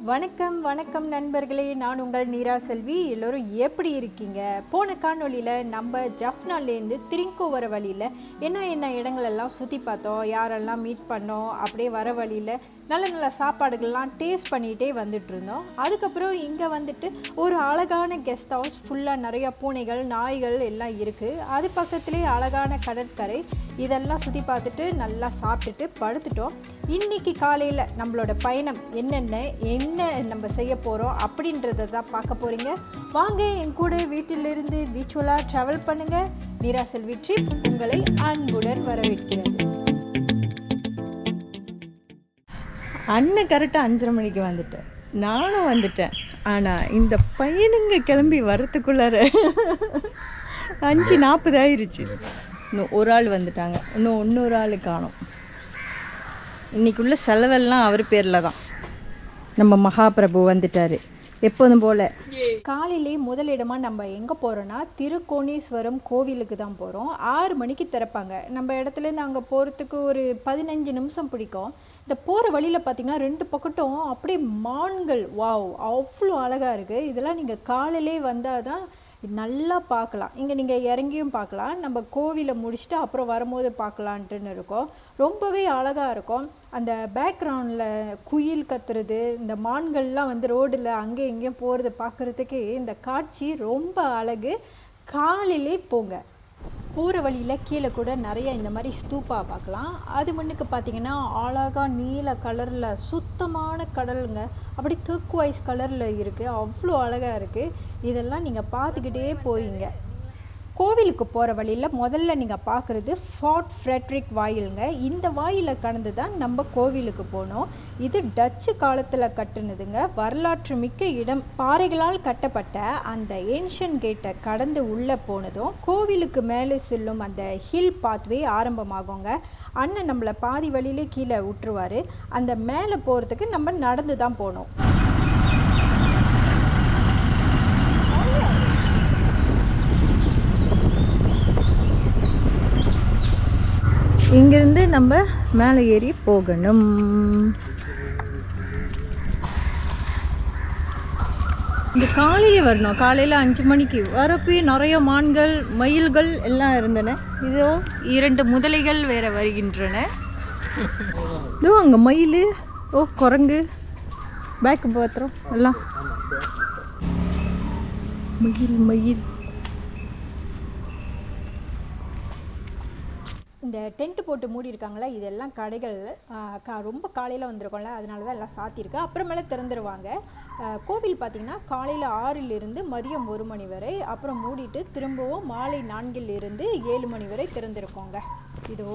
வணக்கம் வணக்கம் நண்பர்களே, நான் உங்கள் நீரா செல்வி. எல்லோரும் எப்படி இருக்கீங்க? போன காணொலியில் நம்ம ஜஃப்னாலேருந்து திரிங்கோ வர வழியில் என்ன இடங்களெல்லாம் சுற்றி பார்த்தோம், யாரெல்லாம் மீட் பண்ணோம், அப்படியே வர வழியில் நல்ல நல்ல சாப்பாடுகள்லாம் டேஸ்ட் பண்ணிகிட்டே வந்துட்டு இருந்தோம். அதுக்கப்புறம் இங்கே வந்துட்டு ஒரு அழகான கெஸ்ட் ஹவுஸ், ஃபுல்லாக நிறையா பூனைகள் நாய்கள் எல்லாம் இருக்குது. அது பக்கத்துலேயே அழகான கடற்கரை. இதெல்லாம் சுற்றி பார்த்துட்டு நல்லா சாப்பிட்டுட்டு படுத்துட்டோம். இன்றைக்கி காலையில் நம்மளோட பயணம் என்ன நம்ம செய்ய போகிறோம் அப்படின்றத தான் பார்க்க போகிறீங்க. வாங்க என் கூட வீட்டிலிருந்து வீச்சுவலாக ட்ராவல் பண்ணுங்கள். நீரா செல்வி ட்ரிப் உங்களை அன்புடன் வரவேற்கிறது. அண்ணன் கரெக்டாக 5:30 மணிக்கு வந்துட்டேன், நானும் வந்துட்டேன். ஆனால் இந்த பையனுங்க கிளம்பி வரத்துக்குள்ளார 5:40 ஆயிடுச்சு. இன்னும் ஒரு ஆள் வந்துட்டாங்க, இன்னொரு ஆள் காணோம். இன்றைக்குள்ள செலவெல்லாம் அவர் பேரில் தான். நம்ம மகாபிரபு வந்துட்டார் எப்போதும் போல். காலையிலே முதலிடமாக நம்ம எங்கே போகிறோன்னா திருக்கோணேஸ்வரம் கோவிலுக்கு தான் போகிறோம். 6 மணிக்கு திறப்பாங்க. நம்ம இடத்துலேருந்து அங்கே போகிறதுக்கு ஒரு 15 நிமிஷம் பிடிக்கும். இந்த போகிற வழியில் பார்த்திங்கன்னா 2 பக்கட்டும் அப்படியே மான்கள், வாவ், அவ்வளோ அழகாக இருக்குது. இதெல்லாம் நீங்கள் காலையிலே வந்தால் தான் நல்லா பார்க்கலாம். இங்கே நீங்கள் இறங்கியும் பார்க்கலாம். நம்ம கோவிலை முடிச்சுட்டு அப்புறம் வரும்போது பார்க்கலான்ட்டுன்னு இருக்கோம். ரொம்பவே அழகாக இருக்கும். அந்த பேக்ரவுண்டில் குயில் கத்துறது, இந்த மான்கள்லாம் வந்து ரோடில் அங்கே இங்கேயும் போகிறது பார்க்குறதுக்கு இந்த காட்சி ரொம்ப அழகு. காலையிலே போங்க. போகிற வழியில் கீழே கூட நிறைய இந்த மாதிரி ஸ்தூப்பா பார்க்கலாம். அது முன்னுக்கு பார்த்திங்கன்னா அழகாக நீல கலரில் சுத்தமான கடலுங்க, அப்படி டர்க்வைஸ் கலரில் இருக்குது. அவ்வளோ அழகாக இருக்குது. இதெல்லாம் நீங்கள் பார்த்துக்கிட்டே போவீங்க. கோவிலுக்கு போகிற வழியில் முதல்ல நீங்கள் பார்க்குறது ஃபார்ட் ஃப்ரெட்ரிக் வாயிலுங்க. இந்த வாயிலை கடந்து தான் நம்ம கோவிலுக்கு போனோம். இது டச்சு காலத்தில் கட்டுனதுங்க. வரலாற்று மிக்க இடம். பாறைகளால் கட்டப்பட்ட அந்த ஏன்ஷியன் கேட்டை கடந்து உள்ளே போனதும் கோவிலுக்கு மேலே செல்லும் அந்த ஹில் பாத்வே ஆரம்பமாகுங்க. அண்ணன் நம்மளை பாதி வழியிலே கீழே விட்டுருவார். அந்த மேலே போகிறதுக்கு நம்ம நடந்து தான் போனோம். இங்கேருந்து நம்ம மேலே ஏறி போகணும். இந்த காலையில் வரணும். காலையில் 5 மணிக்கு வரப்போ நிறைய மான்கள் மயில்கள் எல்லாம் இருந்தன. இதோ 2 முதலைகள் வேற வருகின்றன. இதோ அங்கே மயில், ஓ குரங்கு, பேக்கு பாத்திரம் எல்லாம் மயில். இந்த டென்ட்டு போட்டு மூடி இருக்காங்களா, இதெல்லாம் கடைகள். ரொம்ப காலையில் வந்திருக்கோம்ல, அதனால தான் எல்லாம் சாத்தியிருக்கு. அப்புறமேலே திறந்துருவாங்க. கோவில் பார்த்திங்கன்னா காலையில் 6லிருந்து மதியம் 1 மணி வரை, அப்புறம் மூடிட்டு திரும்பவும் மாலை 4லிருந்து 7 மணி வரை திறந்துருக்கோங்க. இதோ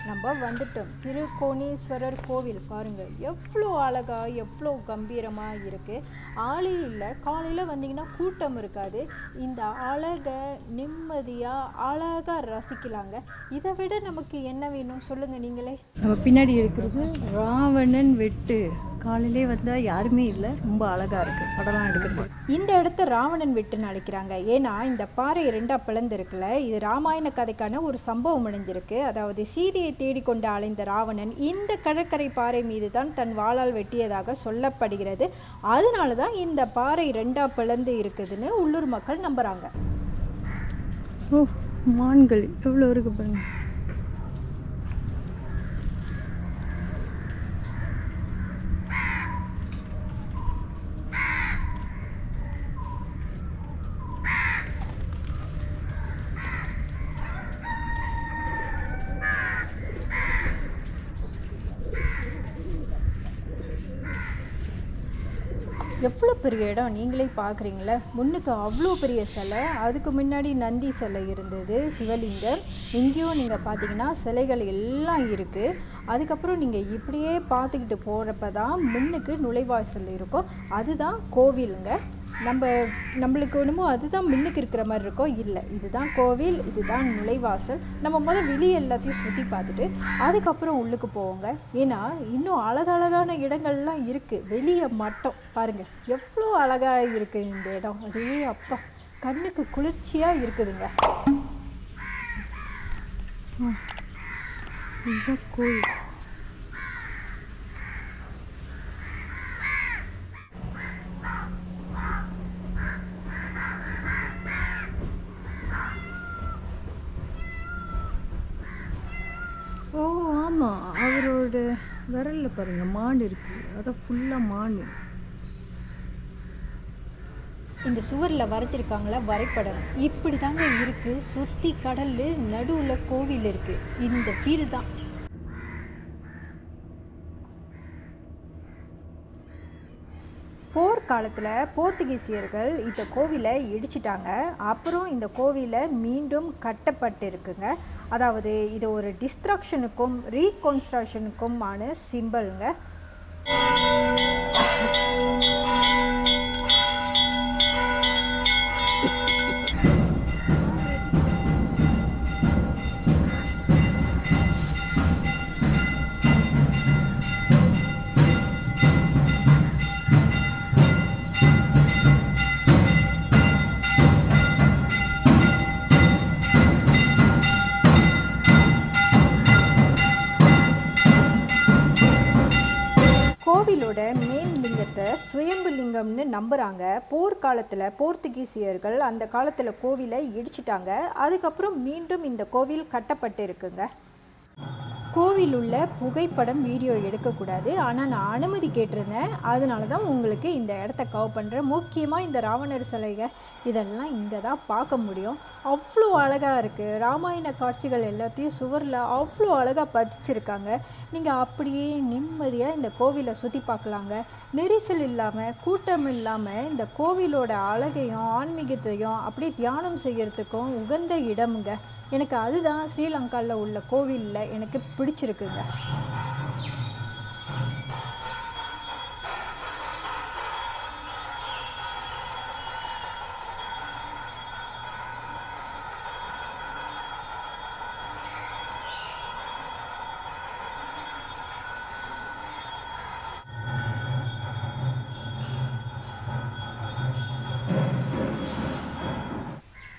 நம்ம வந்துட்டோம். திருக்கோணேஸ்வரர் கோவில் பாருங்கள், எவ்வளோ அழகாக எவ்வளோ கம்பீரமாக இருக்குது. ஆளே இல்லை. காலையில் வந்தீங்கன்னா கூட்டம் இருக்காது. இந்த அழகை நிம்மதியாக அழகாக ரசிக்கலாங்க. இதை விட நமக்கு என்ன வேணும் சொல்லுங்கள் நீங்களே. நம்ம பின்னாடி இருக்கிறது ராவணன் வெட்டு. காலையிலே வந்தால் யாருமே இல்லை, ரொம்ப அழகாக இருக்குது படம்லாம் எடுக்கிறது. இந்த இடத்த ராவணன் வெட்டுன்னு அழைக்கிறாங்க. ஏன்னா இந்த பாறை 2ஆக பிளந்துருக்குல்ல, இது ராமாயண கதைக்கான ஒரு சம்பவம் அடைஞ்சிருக்கு. அதாவது சீதையை தேடிக்கொண்டு அலைந்த ராவணன் இந்த கடற்கரை பாறை மீது தான் தன் வாளால் வெட்டியதாக சொல்லப்படுகிறது. அதனால தான் இந்த பாறை 2ஆக பிளந்து இருக்குதுன்னு உள்ளூர் மக்கள் நம்புகிறாங்க. ஓ, மான்கள் எவ்வளோ இருக்கு பாருங்க. எவ்வளோ பெரிய இடம் நீங்களே பார்க்குறீங்களே. முன்னுக்கு அவ்வளோ பெரிய சிலை, அதுக்கு முன்னாடி நந்தி சிலை இருந்தது, சிவலிங்கம். எங்கேயும் நீங்கள் பார்த்தீங்கன்னா சிலைகள் எல்லாம் இருக்குது. அதுக்கப்புறம் நீங்கள் இப்படியே பார்த்துக்கிட்டு போகிறப்ப தான் முன்னுக்கு நுழைவாசல் இருக்கும். அதுதான் கோவிலுங்க. நம்மளுக்கு ஒன்றுமோ அதுதான் முன்னுக்கு இருக்கிற மாதிரி இருக்கும். இல்லை, இதுதான் கோவில், இதுதான் நுழைவாசல். நம்ம வெளியே எல்லாத்தையும் சுற்றி பார்த்துட்டு அதுக்கப்புறம் உள்ளுக்கு போவோங்க. ஏன்னா இன்னும் அழகழகான இடங்கள்லாம் இருக்குது. வெளியே மட்டும் பாருங்கள் எவ்வளோ அழகாக இருக்குது இந்த இடம். அதே அப்பா, கண்ணுக்கு குளிர்ச்சியாக இருக்குதுங்க. கோயில் அவரோட விரலில் பாருங்கள் மான் இருக்குது, அதான் ஃபுல்லாக மான். இந்த சுவரில் வரைஞ்சிருக்காங்களா வரைபடம் இப்படி தாங்க இருக்குது. சுற்றி கடல், நடுவில் கோவில் இருக்குது. இந்த ஃபீல் தான். போர்க்காலத்தில் போர்த்துகீசியர்கள் இந்த கோவிலை இடிச்சிட்டாங்க. அப்புறம் இந்த கோவிலை மீண்டும் கட்டப்பட்டு இருக்குங்க. அதாவது இது ஒரு டிஸ்ட்ரக்ஷனுக்கும் ரீகன்ஸ்ட்ரக்ஷனுக்குமான சிம்பிளுங்க. கோவிலோட மெயின் லிங்கத்தை சுயம்பு லிங்கம்னு நம்புகிறாங்க. போர்க்காலத்தில் போர்த்துகீசியர்கள் அந்த காலத்தில் கோவிலை இடிச்சிட்டாங்க. அதுக்கப்புறம் மீண்டும் இந்த கோவில் கட்டப்பட்டு இருக்குங்க. கோவில் உள்ள புகைப்படம் வீடியோ எடுக்கக்கூடாது, ஆனால் நான் அனுமதி கேட்டிருந்தேன். அதனால தான் உங்களுக்கு இந்த இடத்த கவர் பண்ணுறேன். முக்கியமாக இந்த ராவணர் சிலைகள் இதெல்லாம் இங்கே தான் பார்க்க முடியும். அவ்வளோ அழகாக இருக்குது. ராமாயண காட்சிகள் எல்லாத்தையும் சுவரில் அவ்வளோ அழகாக பதிச்சிருக்காங்க. நீங்கள் அப்படியே நிம்மதியாக இந்த கோவிலை சுற்றி பார்க்கலாங்க. நெரிசல் இல்லாமல், கூட்டம் இல்லாமல் இந்த கோவிலோட அழகையும் ஆன்மீகத்தையும் அப்படியே தியானம் செய்கிறதுக்கும் உகந்த இடமுங்க. எனக்கு அதுதான் ஸ்ரீலங்காவில் உள்ள கோவிலில் எனக்கு பிடிச்சிருக்குங்க.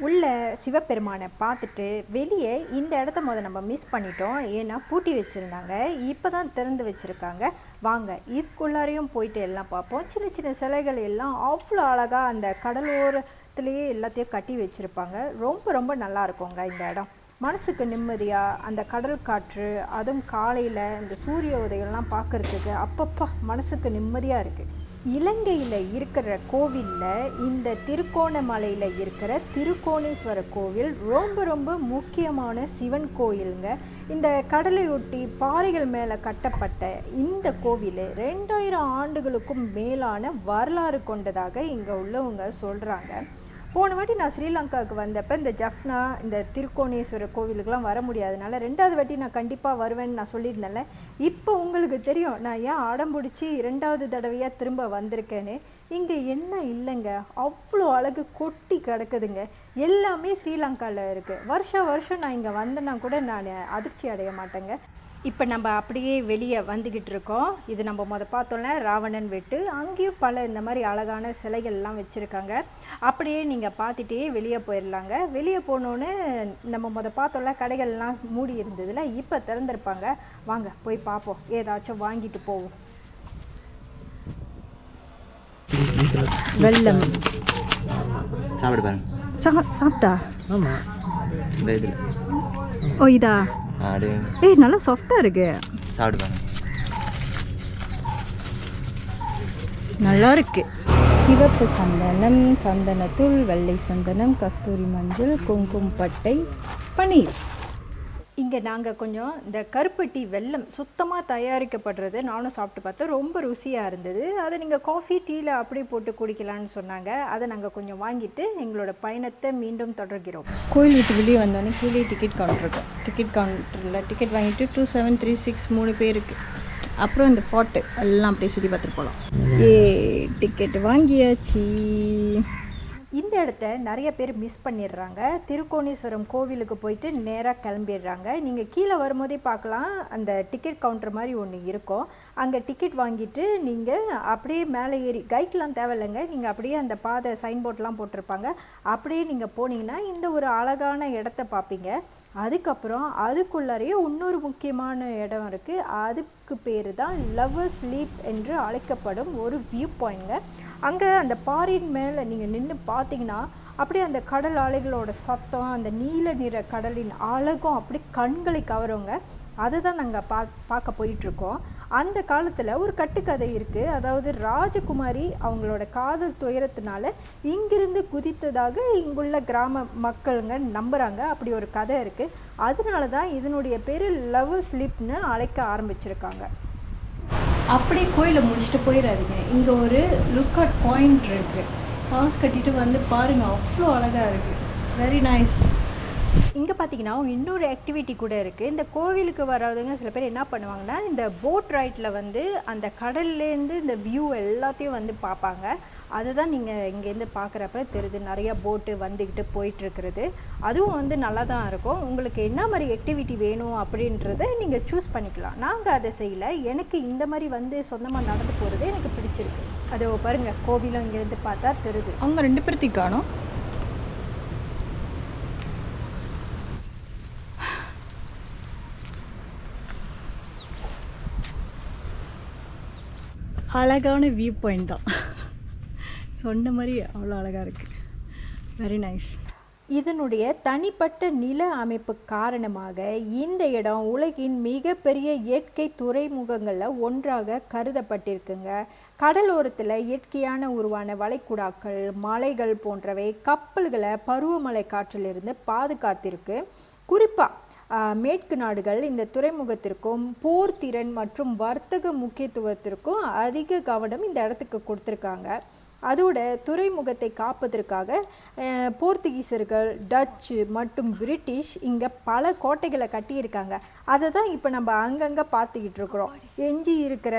உள்ள சிவபெருமானை பார்த்துட்டு வெளியே இந்த இடத்த நம்ம மிஸ் பண்ணிட்டோம். ஏன்னா பூட்டி வச்சுருந்தாங்க, இப்போ தான் திறந்து வச்சுருக்காங்க. வாங்க இதுக்குள்ளாரையும் போயிட்டு எல்லாம் பார்ப்போம். சின்ன சின்ன சிலைகள் எல்லாம் அவ்வளோ அழகாக அந்த கடலோரத்துலேயே எல்லாத்தையும் கட்டி வச்சுருப்பாங்க. ரொம்ப ரொம்ப நல்லா இருக்குங்க இந்த இடம். மனசுக்கு நிம்மதியாக அந்த கடல் காற்று, அதுவும் காலையில் இந்த சூரிய உதயம்லாம் பார்க்குறதுக்கு அப்பப்போ மனசுக்கு நிம்மதியாக இருக்குது. இலங்கையில் இருக்கிற கோவிலில் இந்த திருக்கோணமலையில் இருக்கிற திருக்கோணேஸ்வரர் கோவில் ரொம்ப ரொம்ப முக்கியமான சிவன் கோயிலுங்க. இந்த கடலையொட்டி பாறைகள் மேலே கட்டப்பட்ட இந்த கோவில் 2000 ஆண்டுகளுக்கும் மேலான வரலாறு கொண்டதாக இங்கே உள்ளவங்க சொல்கிறாங்க. போன வாட்டி நான் ஸ்ரீலங்காவுக்கு வந்தப்போ இந்த ஜஃப்னா, இந்த திருக்கோணேஸ்வரர் கோவிலுக்கெலாம் வர முடியாதனால 2வது வாட்டி நான் கண்டிப்பாக வருவேன்னு நான் சொல்லியிருந்தேன்ல. இப்போ உங்களுக்கு தெரியும் நான் ஏன் அடம் பிடிச்சி 2வது தடவையாக திரும்ப வந்திருக்கேன்னு. இங்கே என்ன இல்லைங்க, அவ்வளோ அழகு கொட்டி கிடக்குதுங்க. எல்லாமே ஸ்ரீலங்காவில் இருக்குது. வருஷம் நான் இங்கே வந்தேன்னா கூட நான் அதிர்ச்சி அடைய மாட்டேங்க. இப்போ நம்ம அப்படியே வெளியே வந்துக்கிட்டு இருக்கோம். இது நம்ம பார்த்தோம்ல ராவணன் வெட்டு, அங்கேயும் பல இந்த மாதிரி அழகான சிலைகள்லாம் வச்சுருக்காங்க. அப்படியே நீங்கள் பார்த்துட்டே வெளியே போயிடலாங்க. வெளியே போனோன்னு நம்ம பார்த்தோம்ல கடைகள்லாம் மூடி இருந்ததில்ல, இப்போ திறந்துருப்பாங்க. வாங்க போய் பார்ப்போம், ஏதாச்சும் வாங்கிட்டு போவோம். வெல்லம் சாப்பிடு பாருங்க. சாப்பிட்டா? ஆமாம், இந்த இதில். ஓ இதா? ஏய் நல்லா சாஃப்டாக இருக்கு. சாப்பிடு பாருங்க. நல்லா இருக்கு. சிவப்பு சந்தனம், சந்தனத்தூள், வெள்ளை சந்தனம், கஸ்தூரி மஞ்சள், குங்குமம் பட்டை, பன்னீர். இங்கே நாங்கள் கொஞ்சம் இந்த கருப்பட்டி வெல்லம் சுத்தமாக தயாரிக்கப்படுறது நானும் சாப்பிட்டு பார்த்தேன். ரொம்ப ருசியாக இருந்தது. அதை நீங்கள் காஃபி டீயில் அப்படியே போட்டு குடிக்கலான்னு சொன்னாங்க. அதை நாங்கள் கொஞ்சம் வாங்கிட்டு எங்களோட பயணத்தை மீண்டும் தொடர்கிறோம். கோயில் விட்டு வெளியே வந்தோடனே கீழே டிக்கெட் கவுண்டர் இருக்கும். டிக்கெட் கவுண்டரில் டிக்கெட் வாங்கிட்டு 2736 3 பேருக்கு. அப்புறம் இந்த ஃபார்ட்டு எல்லாம் அப்படியே சுற்றி பார்த்துட்டு போகலாம். டிக்கெட் வாங்கியாச்சு. இந்த இடத்த நிறைய பேர் மிஸ் பண்ணிடுறாங்க. திருக்கோணேஸ்வரம் கோவிலுக்கு போயிட்டு நேராக கிளம்பிடுறாங்க. நீங்கள் கீழே வரும்போதே பார்க்கலாம், அந்த டிக்கெட் கவுண்டர் மாதிரி ஒன்று இருக்கும். அங்கே டிக்கெட் வாங்கிட்டு நீங்கள் அப்படியே மேலே ஏறி, கைட்லாம் தேவையில்லைங்க, நீங்கள் அப்படியே அந்த பாதை சைன்போர்ட்லாம் போட்டிருப்பாங்க, அப்படியே நீங்கள் போனீங்கன்னா இந்த ஒரு அழகான இடத்த பார்ப்பீங்க. அதுக்கப்புறம் அதுக்குள்ளாரையே இன்னொரு முக்கியமான இடம் இருக்குது. அதுக்கு பேர் தான் லவ்வர்ஸ் லீப் என்று அழைக்கப்படும் ஒரு வியூ பாயிண்ட்ங்க. அங்கே அந்த பாறையின் மேலே நீங்கள் நின்று பார்த்தீங்கன்னா அப்படியே அந்த கடல் அலைகளோட சத்தம், அந்த நீல நிற கடலின் அழகும் அப்படி கண்களை கவருங்க. அதை தான் நாங்கள் பார்க்க போயிட்டுருக்கோம். அந்த காலத்தில் ஒரு கட்டுக்கதை இருக்குது. அதாவது ராஜகுமாரி அவங்களோட காதல் துயரத்தினால இங்கிருந்து குதித்ததாக இங்குள்ள கிராம மக்களுங்க நம்புகிறாங்க. அப்படி ஒரு கதை இருக்குது. அதனால தான் இதனுடைய பேர் லவ் ஸ்லிப்னு அழைக்க ஆரம்பிச்சிருக்காங்க. அப்படியே கோயிலை முடிச்சுட்டு போயிடாதீங்க. இங்கே ஒரு லுக் அட் பாயிண்ட் இருக்குது. காசு கட்டிட்டு வந்து பாருங்கள், அவ்வளோ அழகாக இருக்குது. Very nice. இங்கே பார்த்தீங்கன்னா இன்னொரு ஆக்டிவிட்டி கூட இருக்குது. இந்த கோவிலுக்கு வராதவங்க சில பேர் என்ன பண்ணுவாங்கன்னா, இந்த போட் ரைட்டில் வந்து அந்த கடல்லேருந்து இந்த வியூ எல்லாத்தையும் வந்து பார்ப்பாங்க. அதை தான் நீங்கள் இங்கேருந்து பார்க்குறப்ப தெரியுது. நிறையா போட்டு வந்துக்கிட்டு போயிட்டுருக்கிறது. அதுவும் வந்து நல்லா தான் இருக்கும். உங்களுக்கு என்ன மாதிரி ஆக்டிவிட்டி வேணும் அப்படின்றத நீங்கள் சூஸ் பண்ணிக்கலாம். நாங்கள் அதை செய்யலை. எனக்கு இந்த மாதிரி வந்து சொந்தமாக நடந்து போகிறது எனக்கு பிடிச்சிருக்கு. அதை பாருங்கள், கோவிலும் இங்கேருந்து பார்த்தா தெரியுது. அவங்க 2 பேர்த்தையும் காணோம். அழகான வியூ பாயிண்ட் தான். சொன்ன மாதிரி அவ்வளோ அழகாக இருக்குது. Very nice. இதனுடைய தனிப்பட்ட நில அமைப்பு காரணமாக இந்த இடம் உலகின் மிகப்பெரிய இயற்கை துறைமுகங்களில் ஒன்றாக கருதப்பட்டிருக்குங்க. கடலோரத்தில் இயற்கையான உருவான வளைகுடாக்கள், மலைகள் போன்றவை கப்பல்களை பருவமழை காற்றிலிருந்து பாதுகாத்திருக்கு. குறிப்பாக மேற்கு நாடுகள் இந்த துறைமுகத்திற்கும் போர் திறன் மற்றும் வர்த்தக முக்கியத்துவத்திற்கும் அதிக கவனம் இந்த இடத்துக்கு கொடுத்துருக்காங்க. அதோட துறைமுகத்தை காப்பதற்காக போர்த்துகீசர்கள், டச்சு மற்றும் பிரிட்டிஷ் இங்கே பல கோட்டைகளை கட்டியிருக்காங்க. அதை தான் இப்போ நம்ம அங்கங்கே பார்த்துக்கிட்டு இருக்கிறோம். எஞ்சி இருக்கிற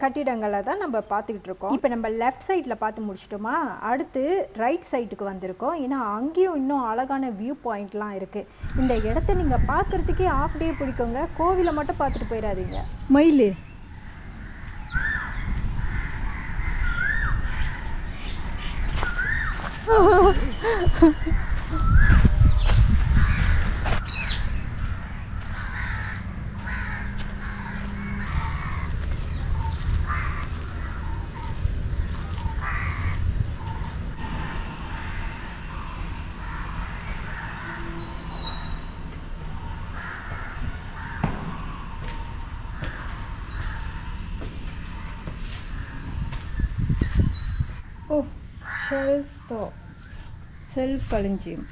கட்டிடங்களை தான் நம்ம பார்த்துக்கிட்டு இருக்கோம். இப்போ நம்ம லெஃப்ட் சைடில் பார்த்து முடிச்சிட்டோமா, அடுத்து ரைட் சைட்டுக்கு வந்திருக்கோம். ஏன்னா அங்கேயும் இன்னும் அழகான வியூ பாயிண்ட்லாம் இருக்குது. இந்த இடத்த நீங்கள் பார்க்குறதுக்கே ஆஃப் டே பிடிக்குங்க. கோவிலை மட்டும் பார்த்துட்டு போயிடாதீங்க. மயிலே ஓ செல்ஃப் களஞ்சியம்.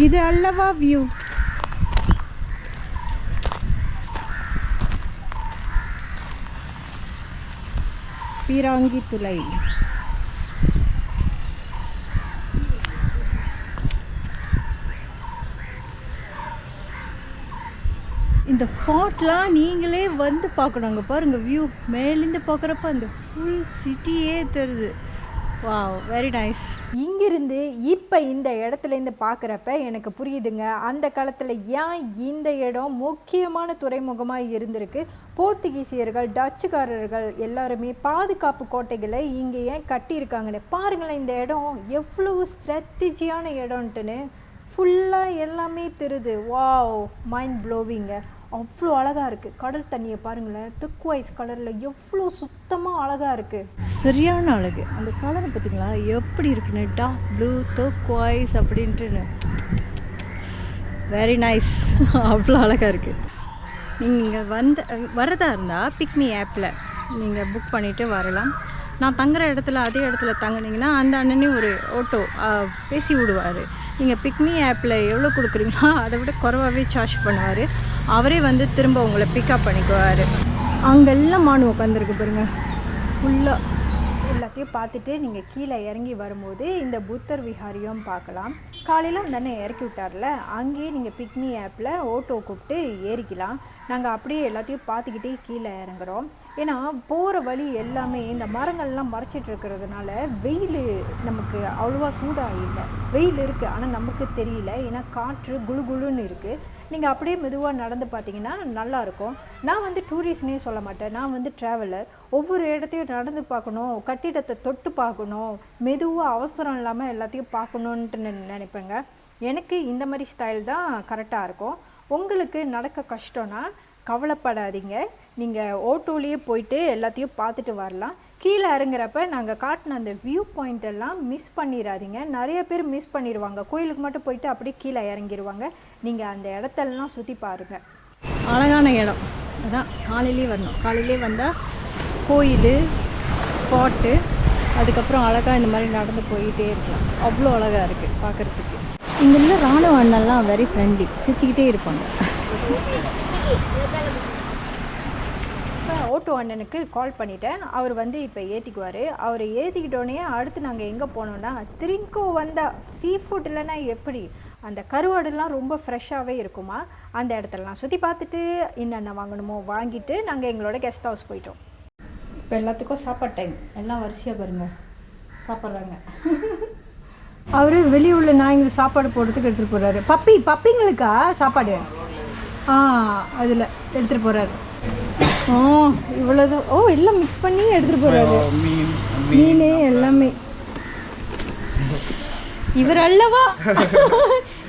இது அல்லவா வியூ? பீராங்கி துளை. இந்த ஃபார்ட்லாம் நீங்களே வந்து பார்க்கணுங்க. பாருங்கள் வியூ மேலேருந்து பார்க்குறப்ப அந்த ஃபுல் சிட்டியே தெரியுது. Wow, very nice. இங்கிருந்து இப்போ இந்த இடத்துலேருந்து பார்க்குறப்ப எனக்கு புரியுதுங்க, அந்த காலத்தில் ஏன் இந்த இடம் முக்கியமான துறைமுகமாக இருந்திருக்கு. போர்த்துகீசியர்கள், டச்சுக்காரர்கள் எல்லாருமே பாதுகாப்பு கோட்டைகளை இங்கே ஏன் கட்டியிருக்காங்கன்னு பாருங்களேன். இந்த இடம் எவ்வளவு ஸ்ட்ராட்டஜியான இடம்ட்டுன்னு ஃபுல்லாக எல்லாமே தெரியுது. Wow, mind blowing. அவ்வளோ அழகாக இருக்குது. கடல் தண்ணியை பாருங்களேன், துக்வைஸ் கலரில் எவ்வளோ சுத்தமாக அழகாக இருக்குது. சரியான அழகு. அந்த கலரை பார்த்தீங்களா எப்படி இருக்குன்னு, டார்க் ப்ளூ துக்வைஸ் அப்படின்ட்டு. Very nice. அவ்வளோ அழகாக இருக்குது. நீங்கள் வரதா இருந்தால் பிக்மி ஆப்பில் நீங்கள் புக் பண்ணிவிட்டு வரலாம். நான் தங்குற இடத்துல அதே இடத்துல தங்கினீங்கன்னா அந்த அண்ணனே ஒரு ஆட்டோ பேசி விடுவார். நீங்கள் பிக்மி ஆப்பில் எவ்வளோ கொடுக்குறீங்களோ அதை விட குறைவாகவே சார்ஜ் பண்ணுவார். அவரே வந்து திரும்ப உங்களை பிக்கப் பண்ணிக்குவார். அங்கெல்லாம் மானு உட்காந்துருக்கு பாருங்க. ஃபுல்லாக எல்லாத்தையும் பார்த்துட்டு நீங்கள் கீழே இறங்கி வரும்போது இந்த புத்தர் விஹாரியும் பார்க்கலாம். காலையில் அந்த அண்ணன் இறக்கி விட்டார்ல, அங்கேயே நீங்கள் பிக்மி ஆப்பில் ஆட்டோ கூப்பிட்டு ஏறிக்கலாம். நாங்கள் அப்படியே எல்லாத்தையும் பார்த்துக்கிட்டே கீழே இறங்குறோம். ஏன்னா போகிற வழி எல்லாமே இந்த மரங்கள்லாம் மறைச்சிட்டு இருக்கிறதுனால வெயில் நமக்கு அவ்வளோவா சூடாக இல்லை. வெயில் இருக்குது ஆனால் நமக்கு தெரியல. ஏன்னா காற்று குளு குளுன்னு இருக்குது. நீங்கள் அப்படியே மெதுவாக நடந்து பார்த்தீங்கன்னா நல்லாயிருக்கும். நான் வந்து டூரிஸ்ட்னே சொல்ல மாட்டேன், நான் வந்து ட்ராவலர். ஒவ்வொரு இடத்தையும் நடந்து பார்க்கணும், கட்டிடத்தை தொட்டு பார்க்கணும், மெதுவாக அவசரம் இல்லாமல் எல்லாத்தையும் பார்க்கணுன்ட்டு நினைப்பேங்க. எனக்கு இந்த மாதிரி ஸ்டைல் தான் கரெக்டாக இருக்கும். உங்களுக்கு நடக்க கஷ்டம்னா கவலைப்படாதீங்க, நீங்கள் ஆட்டோலேயே போயிட்டு எல்லாத்தையும் பார்த்துட்டு வரலாம். கீழே இறங்குறப்ப நாங்கள் காட்டின அந்த வியூ பாயிண்ட் எல்லாம் மிஸ் பண்ணிடாதீங்க. நிறைய பேர் மிஸ் பண்ணிடுவாங்க, கோயிலுக்கு மட்டும் போயிட்டு அப்படியே கீழே இறங்கிடுவாங்க. நீங்கள் அந்த இடத்தெல்லாம் சுற்றி பாருங்கள். அழகான இடம் அதான். காலையிலே வரணும், காலையிலே வந்தால் கோயில், ஸ்பாட்டு, அதுக்கப்புறம் அழகாக இந்த மாதிரி நடந்து போயிட்டே இருக்கலாம். அவ்வளோ அழகாக இருக்குது பார்க்குறதுக்கு. இங்கே உள்ள ராணுவ அண்ணெல்லாம் வெரி ஃப்ரெண்ட்லி, சிரிச்சுக்கிட்டே இருப்பாங்க. இப்போ ஆட்டோ அண்ணனுக்கு கால் பண்ணிட்டேன், அவர் வந்து இப்போ ஏற்றிக்குவார். அவர் ஏற்றிக்கிட்டோன்னே அடுத்து நாங்கள் எங்கே போனோன்னா, திரிங்கோ வந்தால் சீ ஃபுட் இல்லைன்னா எப்படி அந்த கருவாடுலாம் ரொம்ப ஃப்ரெஷ்ஷாகவே இருக்குமா, அந்த இடத்துலலாம் சுற்றி பார்த்துட்டு என்னென்ன வாங்கணுமோ வாங்கிட்டு நாங்கள் எங்களோட கெஸ்ட் ஹவுஸ் போயிட்டோம். இப்போ எல்லாத்துக்கும் சாப்பாடு டைம், எல்லாம் வரிசையாக பாருங்கள் சாப்பிட்றாங்க. அவர் வெளியே உள்ள நாய்ங்களுக்கு சாப்பாடு போடுறதுக்கு எடுத்துகிட்டு போகிறாரு. பப்பிங்களுக்கா சாப்பாடு அதில் எடுத்துகிட்டு போகிறாரு. இவ்வளவு எல்லாம் மிக்ஸ் பண்ணி எடுத்துகிட்டு போகிறாரு. மீன் எல்லாமே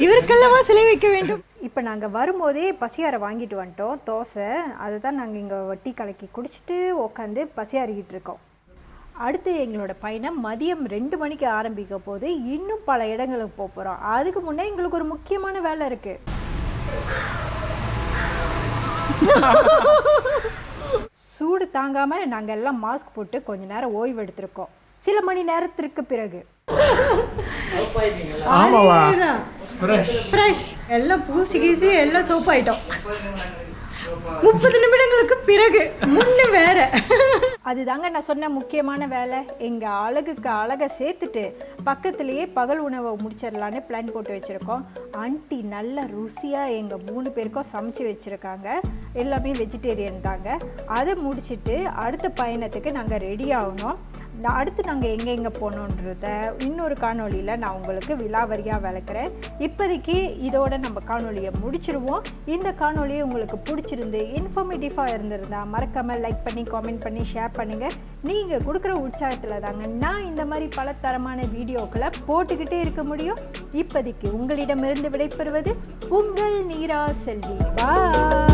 இவருக்கல்லவா சிலை வைக்க வேண்டும். இப்போ நாங்கள் வரும்போதே பசியாரை வாங்கிட்டு வந்துட்டோம், தோசை. அதை தான் நாங்கள் இங்கே வட்டி கலக்கி குடிச்சிட்டு உட்காந்து பசியாறிக்கிட்டு இருக்கோம். அடுத்து எங்களோட பயணம் மதியம் 2 மணிக்கு ஆரம்பிக்க போது இன்னும் பல இடங்களுக்கு போக போகிறோம். அதுக்கு முன்னே எங்களுக்கு ஒரு முக்கியமான வேலை இருக்குது. சூடு தாங்காமல் நாங்கள் எல்லாம் மாஸ்க் போட்டு கொஞ்ச நேரம் ஓய்வு எடுத்திருக்கோம். சில மணி நேரத்திற்கு பிறகு எல்லாம் பூசி கீசி எல்லாம் சோப் ஆயிட்டோம். 30 நிமிடங்களுக்கு பிறகு முன்ன வேற. அதுதாங்க நான் சொன்ன முக்கியமான வேலை. எங்கள் அழகுக்கு அழகை சேர்த்துட்டு பக்கத்துலேயே பகல் உணவை முடிச்சிடலான்னு பிளான் போட்டு வச்சுருக்கோம். ஆண்டி நல்ல ருசியாக எங்கள் 3 பேருக்கும் சமைச்சு வச்சுருக்காங்க. எல்லாமே வெஜிடேரியன் தாங்க. அதை முடிச்சுட்டு அடுத்த பயணத்துக்கு நாங்கள் ரெடி ஆகணும். அடுத்து நாங்கள் எங்கே போனோன்றத இன்னொரு காணொலியில் நான் உங்களுக்கு விலாவரியாக விளக்குறேன். இப்போதைக்கு இதோட நம்ம காணொலியை முடிச்சிருவோம். இந்த காணொலியை உங்களுக்கு பிடிச்சிருந்து இன்ஃபர்மேட்டிவாக இருந்திருந்தால் மறக்காமல் லைக் பண்ணி, காமெண்ட் பண்ணி, ஷேர் பண்ணுங்கள். நீங்கள் கொடுக்குற உற்சாகத்தில் தாங்க நான் இந்த மாதிரி பல தரமான வீடியோக்களை போட்டுக்கிட்டே இருக்க முடியும். இப்போதைக்கு உங்களிடமிருந்து விடைபெறுவது உங்கள் நீரா செல்வி. பாய்.